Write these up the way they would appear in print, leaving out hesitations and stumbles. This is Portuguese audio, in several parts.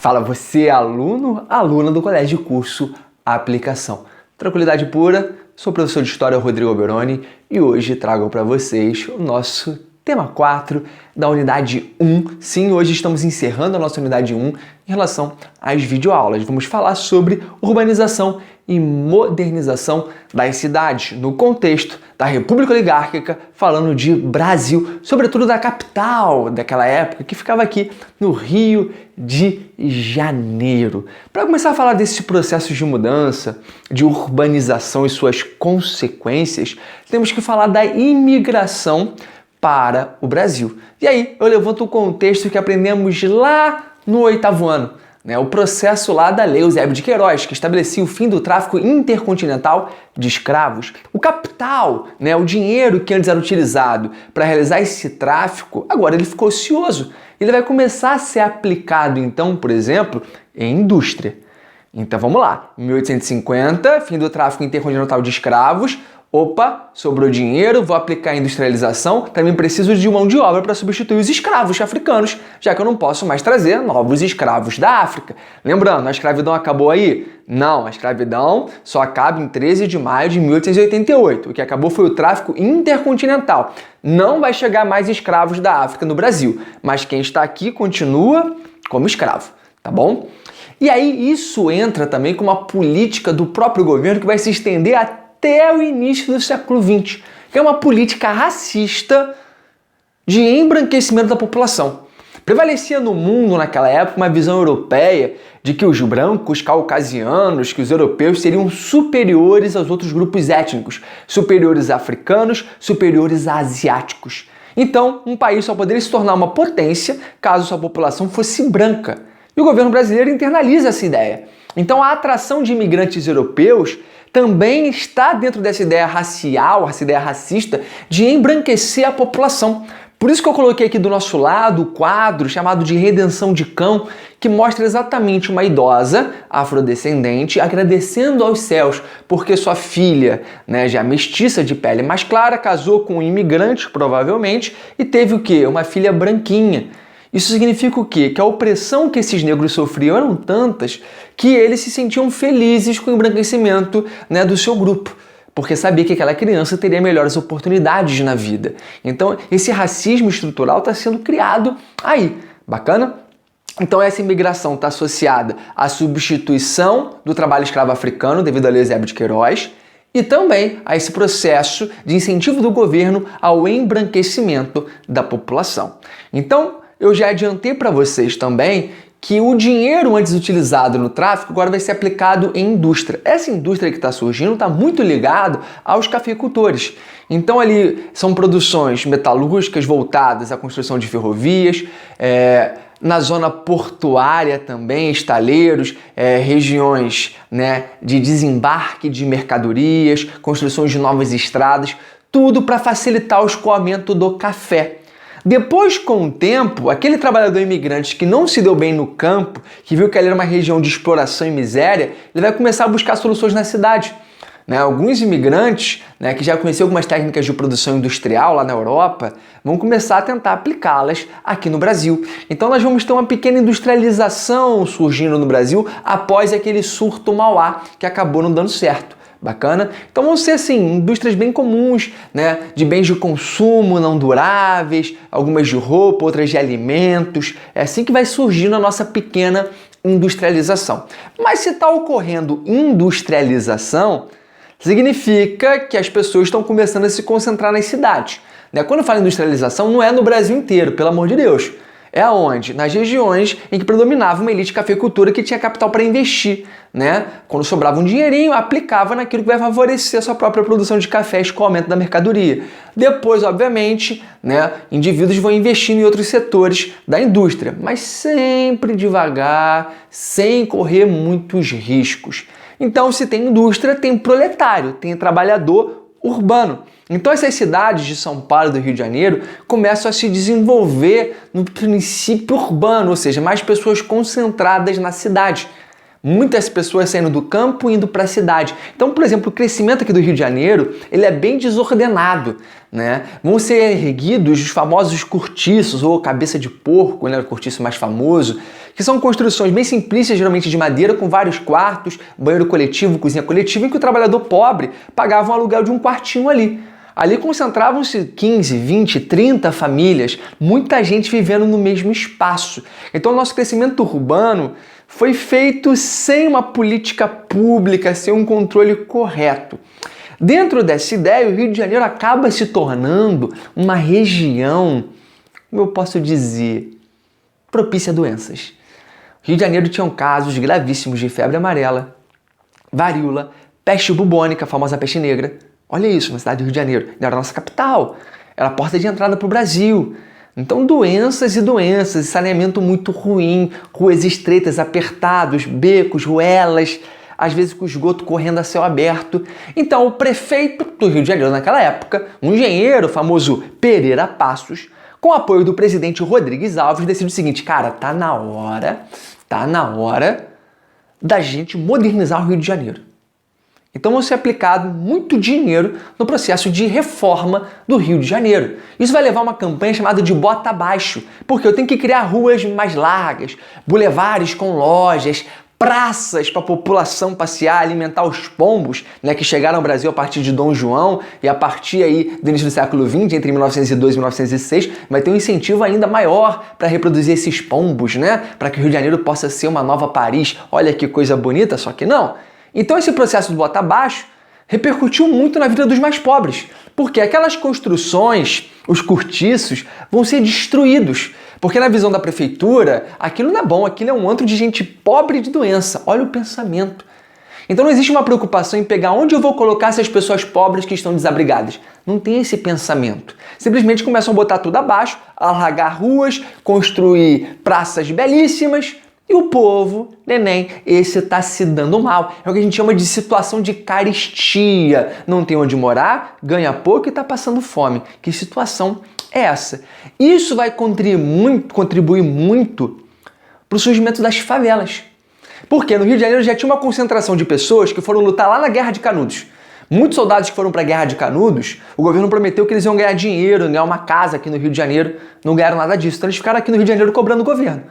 Fala você, aluno, aluna do Colégio Curso Aplicação. Tranquilidade pura, sou o professor de História Rodrigo Alberoni e hoje trago para vocês o nosso tema 4 da unidade 1. Sim, hoje estamos encerrando a nossa unidade 1 em relação às videoaulas. Vamos falar sobre urbanização e modernização das cidades, no contexto da República Oligárquica, falando de Brasil, sobretudo da capital daquela época, que ficava aqui no Rio de Janeiro. Para começar a falar desse processo de mudança, de urbanização e suas consequências, temos que falar da imigração para o Brasil. E aí eu levanto o contexto que aprendemos lá no 8º ano, o processo lá da Lei Eusébio de Queiroz, que estabelecia o fim do tráfico intercontinental de escravos. O capital, o dinheiro que antes era utilizado para realizar esse tráfico, agora ele ficou ocioso. Ele vai começar a ser aplicado, então, por exemplo, em indústria. Então vamos lá, 1850, fim do tráfico intercontinental de escravos. Opa, sobrou dinheiro, vou aplicar a industrialização, também preciso de mão de obra para substituir os escravos africanos, já que eu não posso mais trazer novos escravos da África. Lembrando, a escravidão acabou aí? Não, a escravidão só acaba em 13 de maio de 1888. O que acabou foi o tráfico intercontinental. Não vai chegar mais escravos da África no Brasil, mas quem está aqui continua como escravo, tá bom? E aí isso entra também com uma política do próprio governo que vai se estender até o início do século XX, que é uma política racista de embranquecimento da população. Prevalecia no mundo naquela época uma visão europeia de que os brancos caucasianos, que os europeus seriam superiores aos outros grupos étnicos, superiores a africanos, superiores a asiáticos. Então, um país só poderia se tornar uma potência caso sua população fosse branca. E o governo brasileiro internaliza essa ideia. Então, a atração de imigrantes europeus também está dentro dessa ideia racial, essa ideia racista de embranquecer a população. Por isso que eu coloquei aqui do nosso lado o quadro chamado de Redenção de Cão, que mostra exatamente uma idosa afrodescendente agradecendo aos céus porque sua filha, já mestiça de pele mais clara, casou com um imigrante, provavelmente, e teve o quê? Uma filha branquinha. Isso significa o quê? Que a opressão que esses negros sofriam eram tantas que eles se sentiam felizes com o embranquecimento do seu grupo, porque sabia que aquela criança teria melhores oportunidades na vida. Então, esse racismo estrutural está sendo criado aí. Bacana? Então, essa imigração está associada à substituição do trabalho escravo africano devido à Lei Eusébio de Queiroz e também a esse processo de incentivo do governo ao embranquecimento da população. Então, eu já adiantei para vocês também que o dinheiro antes utilizado no tráfico agora vai ser aplicado em indústria. Essa indústria que está surgindo está muito ligada aos cafeicultores. Então ali são produções metalúrgicas voltadas à construção de ferrovias, na zona portuária também, estaleiros, regiões de desembarque de mercadorias, construções de novas estradas, tudo para facilitar o escoamento do café. Depois, com o tempo, aquele trabalhador imigrante que não se deu bem no campo, que viu que ali era uma região de exploração e miséria, ele vai começar a buscar soluções na cidade. Alguns imigrantes, que já conheciam algumas técnicas de produção industrial lá na Europa, vão começar a tentar aplicá-las aqui no Brasil. Então nós vamos ter uma pequena industrialização surgindo no Brasil após aquele surto Mauá, que acabou não dando certo. Bacana? Então vão ser assim, indústrias bem comuns, de bens de consumo não duráveis, algumas de roupa, outras de alimentos. É assim que vai surgindo a nossa pequena industrialização. Mas se está ocorrendo industrialização, significa que as pessoas estão começando a se concentrar nas cidades. Quando eu falo industrialização, não é no Brasil inteiro, pelo amor de Deus. É aonde? Nas regiões em que predominava uma elite cafeicultura que tinha capital para investir, Quando sobrava um dinheirinho, aplicava naquilo que vai favorecer a sua própria produção de café e escoamento da mercadoria. Depois, obviamente, indivíduos vão investindo em outros setores da indústria, mas sempre devagar, sem correr muitos riscos. Então, se tem indústria, tem proletário, tem trabalhador urbano. Então essas cidades de São Paulo e do Rio de Janeiro começam a se desenvolver no princípio urbano, ou seja, mais pessoas concentradas na cidade. Muitas pessoas saindo do campo e indo para a cidade. Então, por exemplo, o crescimento aqui do Rio de Janeiro, ele é bem desordenado, né? Vão ser erguidos os famosos cortiços ou cabeça de porco, né? O cortiço mais famoso, que são construções bem simplistas, geralmente de madeira, com vários quartos, banheiro coletivo, cozinha coletiva, em que o trabalhador pobre pagava um aluguel de um quartinho ali. Ali concentravam-se 15, 20, 30 famílias, muita gente vivendo no mesmo espaço. Então o nosso crescimento urbano foi feito sem uma política pública, sem um controle correto. Dentro dessa ideia, o Rio de Janeiro acaba se tornando uma região, como eu posso dizer, propícia a doenças. O Rio de Janeiro tinha casos gravíssimos de febre amarela, varíola, peste bubônica, a famosa peste negra. Olha isso, na cidade do Rio de Janeiro. Era a nossa capital, era a porta de entrada para o Brasil. Então, doenças e doenças, saneamento muito ruim, ruas estreitas, apertados, becos, ruelas, às vezes com o esgoto correndo a céu aberto. Então, o prefeito do Rio de Janeiro naquela época, um engenheiro, o famoso Pereira Passos, com o apoio do presidente Rodrigues Alves, decidiu o seguinte: cara, tá na hora da gente modernizar o Rio de Janeiro. Então vai ser aplicado muito dinheiro no processo de reforma do Rio de Janeiro. Isso vai levar a uma campanha chamada de Bota Abaixo, porque eu tenho que criar ruas mais largas, bulevares com lojas, praças para a população passear, alimentar os pombos, né, que chegaram ao Brasil a partir de Dom João e a partir aí do início do século XX, entre 1902 e 1906, vai ter um incentivo ainda maior para reproduzir esses pombos, né, para que o Rio de Janeiro possa ser uma nova Paris. Olha que coisa bonita, só que não. Então esse processo do bota abaixo repercutiu muito na vida dos mais pobres, porque aquelas construções, os cortiços, vão ser destruídos, porque na visão da prefeitura, aquilo não é bom, aquilo é um antro de gente pobre de doença. Olha o pensamento. Então não existe uma preocupação em pegar onde eu vou colocar essas pessoas pobres que estão desabrigadas. Não tem esse pensamento. Simplesmente começam a botar tudo abaixo, alargar ruas, construir praças belíssimas. E o povo, neném, esse tá se dando mal. É o que a gente chama de situação de carestia. Não tem onde morar, ganha pouco e tá passando fome. Que situação é essa? Isso vai contribuir muito para o surgimento das favelas. Porque no Rio de Janeiro já tinha uma concentração de pessoas que foram lutar lá na Guerra de Canudos. Muitos soldados que foram para a Guerra de Canudos, o governo prometeu que eles iam ganhar dinheiro, ganhar uma casa aqui no Rio de Janeiro. Não ganharam nada disso. Então eles ficaram aqui no Rio de Janeiro cobrando o governo.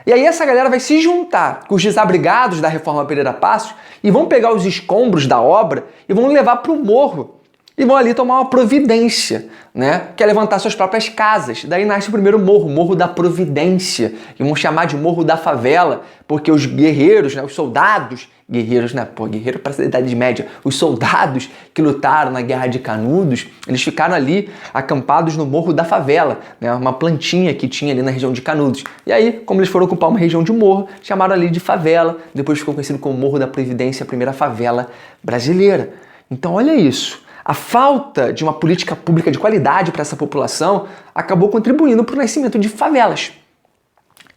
E aí essa galera vai se juntar com os desabrigados da Reforma Pereira Passos e vão pegar os escombros da obra e vão levar para o morro. E vão ali tomar uma providência, né? Que é levantar suas próprias casas. Daí nasce o primeiro morro, Morro da Providência. E vão chamar de Morro da Favela, porque os guerreiros, né? Os soldados, guerreiros, né? Pô, guerreiro parece da Idade Média. Os soldados que lutaram na Guerra de Canudos, eles ficaram ali acampados no Morro da Favela, né? Uma plantinha que tinha ali na região de Canudos. E aí, como eles foram ocupar uma região de morro, chamaram ali de favela. Depois ficou conhecido como Morro da Providência, a primeira favela brasileira. Então, olha isso. A falta de uma política pública de qualidade para essa população acabou contribuindo para o nascimento de favelas.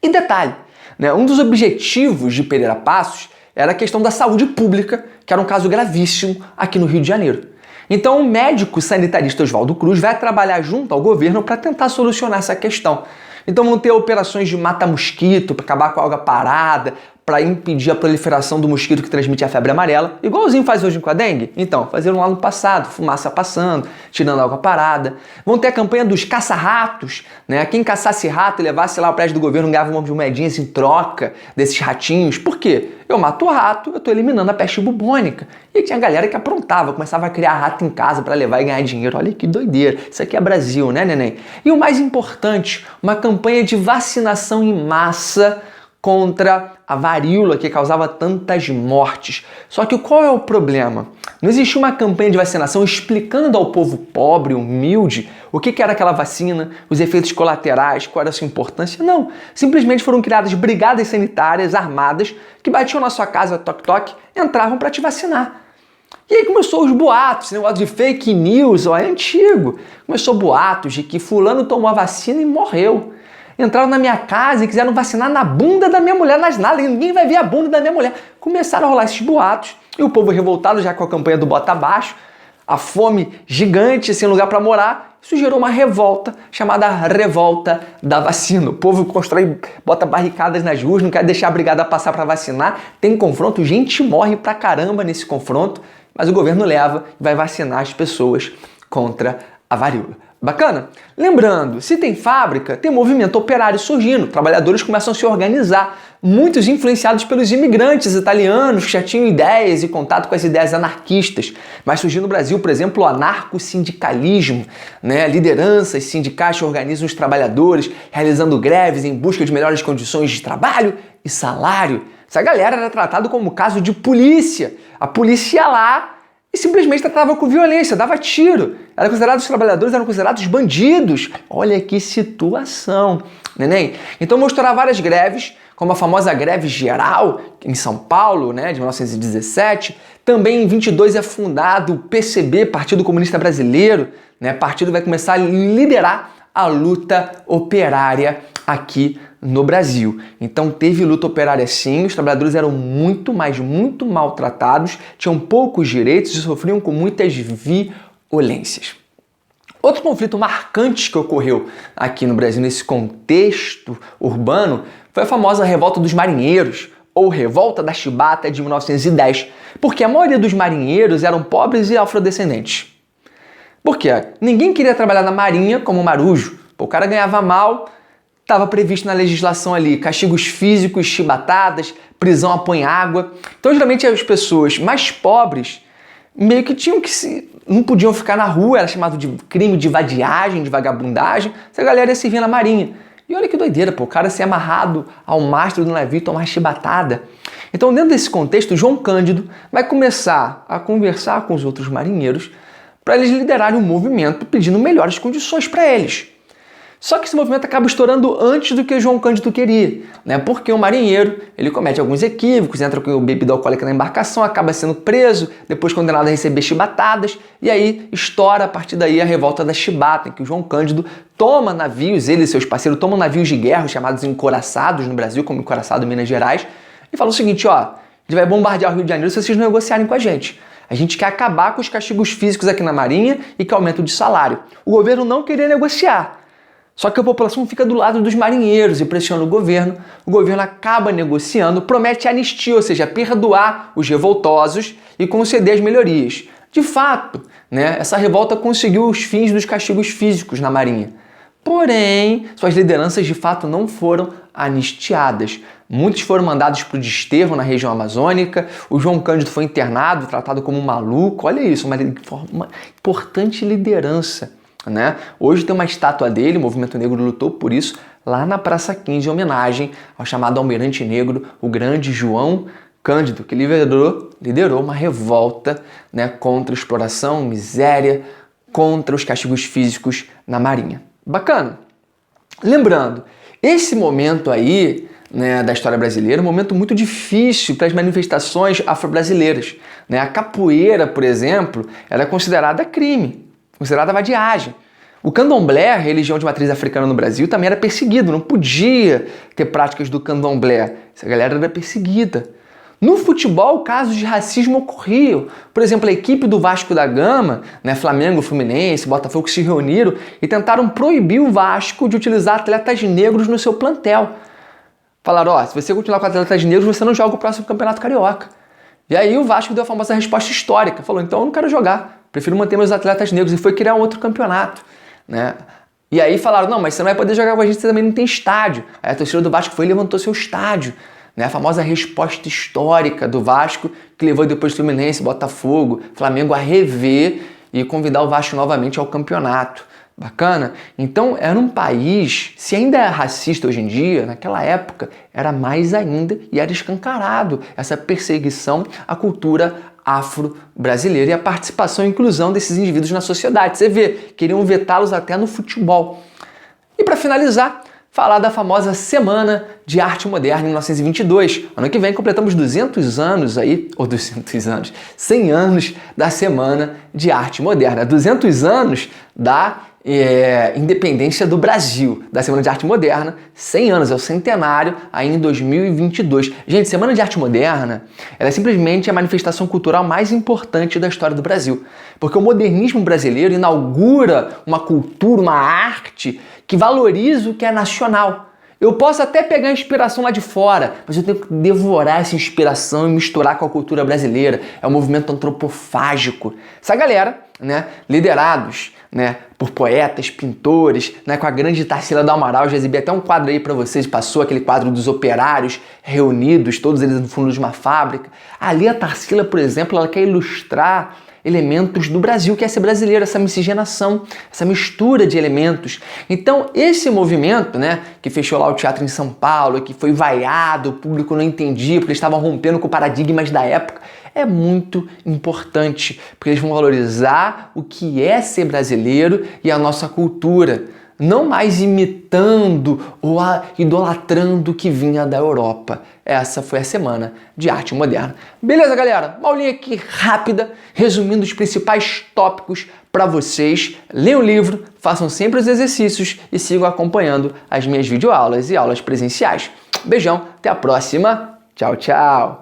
E detalhe, né, um dos objetivos de Pereira Passos era a questão da saúde pública, que era um caso gravíssimo aqui no Rio de Janeiro. Então o médico sanitarista Oswaldo Cruz vai trabalhar junto ao governo para tentar solucionar essa questão. Então vão ter operações de mata-mosquito para acabar com a água parada, para impedir a proliferação do mosquito que transmite a febre amarela, igualzinho faz hoje com a dengue. Então, faziam lá no passado, fumaça passando, tirando água parada. Vão ter a campanha dos caça-ratos, né? Quem caçasse rato e levasse lá ao prédio do governo ganhava umas moedinhas em troca desses ratinhos. Por quê? Eu mato o rato, eu estou eliminando a peste bubônica. E aí tinha galera que aprontava, começava a criar rato em casa para levar e ganhar dinheiro. Olha que doideira. Isso aqui é Brasil, né, neném? E o mais importante, uma campanha de vacinação em massa contra a varíola que causava tantas mortes. Só que qual é o problema? Não existia uma campanha de vacinação explicando ao povo pobre, humilde, o que era aquela vacina, os efeitos colaterais, qual era a sua importância. Não. Simplesmente foram criadas brigadas sanitárias armadas que batiam na sua casa, toque-toque, entravam para te vacinar. E aí começou os boatos, esse negócio de fake news, ó, é antigo. Começou boatos de que fulano tomou a vacina e morreu. Entraram na minha casa e quiseram vacinar na bunda da minha mulher, nas nalas, e ninguém vai ver a bunda da minha mulher. Começaram a rolar esses boatos, e o povo revoltado já com a campanha do Bota Abaixo, a fome gigante, sem lugar para morar, isso gerou uma revolta chamada Revolta da Vacina. O povo bota barricadas nas ruas, não quer deixar a brigada passar para vacinar, tem confronto, gente morre pra caramba nesse confronto, mas o governo leva e vai vacinar as pessoas contra a varíola. Bacana? Lembrando, se tem fábrica, tem movimento operário surgindo, trabalhadores começam a se organizar, muitos influenciados pelos imigrantes italianos que já tinham ideias e contato com as ideias anarquistas. Mas surgiu no Brasil, por exemplo, o anarco-sindicalismo, né? Lideranças sindicais que organizam os trabalhadores, realizando greves em busca de melhores condições de trabalho e salário. Essa galera era tratada como caso de polícia. A polícia ia lá e simplesmente tratava com violência, dava tiro. Os trabalhadores eram considerados bandidos. Olha que situação, neném. Então vou estourar várias greves, como a famosa greve geral em São Paulo, né, de 1917. Também em 22 é fundado o PCB, Partido Comunista Brasileiro, né? O partido vai começar a liderar a luta operária aqui no Brasil. Então teve luta operária sim, os trabalhadores eram muito maltratados, tinham poucos direitos e sofriam com muitas violências. Outro conflito marcante que ocorreu aqui no Brasil nesse contexto urbano foi a famosa Revolta dos Marinheiros, ou Revolta da Chibata de 1910, porque a maioria dos marinheiros eram pobres e afrodescendentes. Por quê? Ninguém queria trabalhar na marinha como marujo. O cara ganhava mal, estava previsto na legislação ali castigos físicos, chibatadas, prisão a põe-água. Então, geralmente, as pessoas mais pobres meio que não podiam ficar na rua, era chamado de crime de vadiagem, de vagabundagem. Essa galera ia servir na marinha. E olha que doideira, o cara ser amarrado ao mastro do navio e tomar chibatada. Então, dentro desse contexto, João Cândido vai começar a conversar com os outros marinheiros para eles liderarem um movimento pedindo melhores condições para eles. Só que esse movimento acaba estourando antes do que João Cândido queria, né? Porque o marinheiro, ele comete alguns equívocos, entra com bebida alcoólica na embarcação, acaba sendo preso, depois condenado a receber chibatadas, e aí estoura a partir daí a Revolta da Chibata, em que o João Cândido toma navios, ele e seus parceiros tomam navios de guerra, chamados encouraçados no Brasil, como encouraçado em Minas Gerais, e fala o seguinte, ó, a gente vai bombardear o Rio de Janeiro se vocês não negociarem com a gente. A gente quer acabar com os castigos físicos aqui na Marinha e com aumento de salário. O governo não queria negociar. Só que a população fica do lado dos marinheiros e pressiona o governo acaba negociando, promete anistia, ou seja, perdoar os revoltosos e conceder as melhorias. De fato, né, essa revolta conseguiu os fins dos castigos físicos na Marinha. Porém, suas lideranças de fato não foram anistiadas. Muitos foram mandados para o desterro na região amazônica, o João Cândido foi internado, tratado como um maluco. Olha isso, uma importante liderança. Né? Hoje tem uma estátua dele, o Movimento Negro lutou por isso, lá na Praça 15, em homenagem ao chamado almirante negro, o grande João Cândido, que liderou uma revolta, né, contra a exploração, miséria, contra os castigos físicos na Marinha. Bacana? Lembrando, esse momento aí, né, da história brasileira, é um momento muito difícil para as manifestações afro-brasileiras. Né? A capoeira, por exemplo, era considerada crime, considerada vadiagem. O candomblé, a religião de matriz africana no Brasil, também era perseguido, não podia ter práticas do candomblé. Essa galera era perseguida. No futebol, casos de racismo ocorriam. Por exemplo, a equipe do Vasco da Gama, né, Flamengo, Fluminense, Botafogo, se reuniram e tentaram proibir o Vasco de utilizar atletas negros no seu plantel. Falaram, ó, se você continuar com atletas negros, você não joga o próximo Campeonato Carioca. E aí o Vasco deu a famosa resposta histórica, falou, então eu não quero jogar, prefiro manter meus atletas negros, e foi criar um outro campeonato. Né? E aí falaram, não, mas você não vai poder jogar com a gente, você também não tem estádio. Aí a torcida do Vasco foi e levantou seu estádio. Né? A famosa resposta histórica do Vasco, que levou depois Fluminense, Botafogo, Flamengo a rever e convidar o Vasco novamente ao campeonato. Bacana? Então era um país, se ainda é racista hoje em dia, naquela época era mais ainda e era escancarado essa perseguição à cultura afro-brasileira e a participação e inclusão desses indivíduos na sociedade. Você vê, queriam vetá-los até no futebol. E para finalizar, falar da famosa Semana de Arte Moderna em 1922. Ano que vem completamos 200 anos aí, ou 200 anos, 100 anos da Semana de Arte Moderna. 200 anos da independência do Brasil, da Semana de Arte Moderna, 100 anos, é o centenário, aí em 2022. Gente, Semana de Arte Moderna, ela é simplesmente a manifestação cultural mais importante da história do Brasil, porque o modernismo brasileiro inaugura uma cultura, uma arte que valoriza o que é nacional. Eu posso até pegar inspiração lá de fora, mas eu tenho que devorar essa inspiração e misturar com a cultura brasileira. É um movimento antropofágico. Essa galera, né, liderados, né, por poetas, pintores, né, com a grande Tarsila do Amaral, já exibi até um quadro aí para vocês, passou aquele quadro dos operários reunidos, todos eles no fundo de uma fábrica. Ali a Tarsila, por exemplo, ela quer ilustrar elementos do Brasil, que é ser brasileiro, essa miscigenação, essa mistura de elementos. Então, esse movimento, né, que fechou lá o teatro em São Paulo, que foi vaiado, o público não entendia, porque eles estavam rompendo com paradigmas da época, é muito importante, porque eles vão valorizar o que é ser brasileiro e a nossa cultura, não mais imitando ou idolatrando o que vinha da Europa. Essa foi a Semana de Arte Moderna. Beleza, galera? Uma aulinha aqui rápida, resumindo os principais tópicos para vocês. Leiam o livro, façam sempre os exercícios e sigam acompanhando as minhas videoaulas e aulas presenciais. Beijão, até a próxima. Tchau, tchau!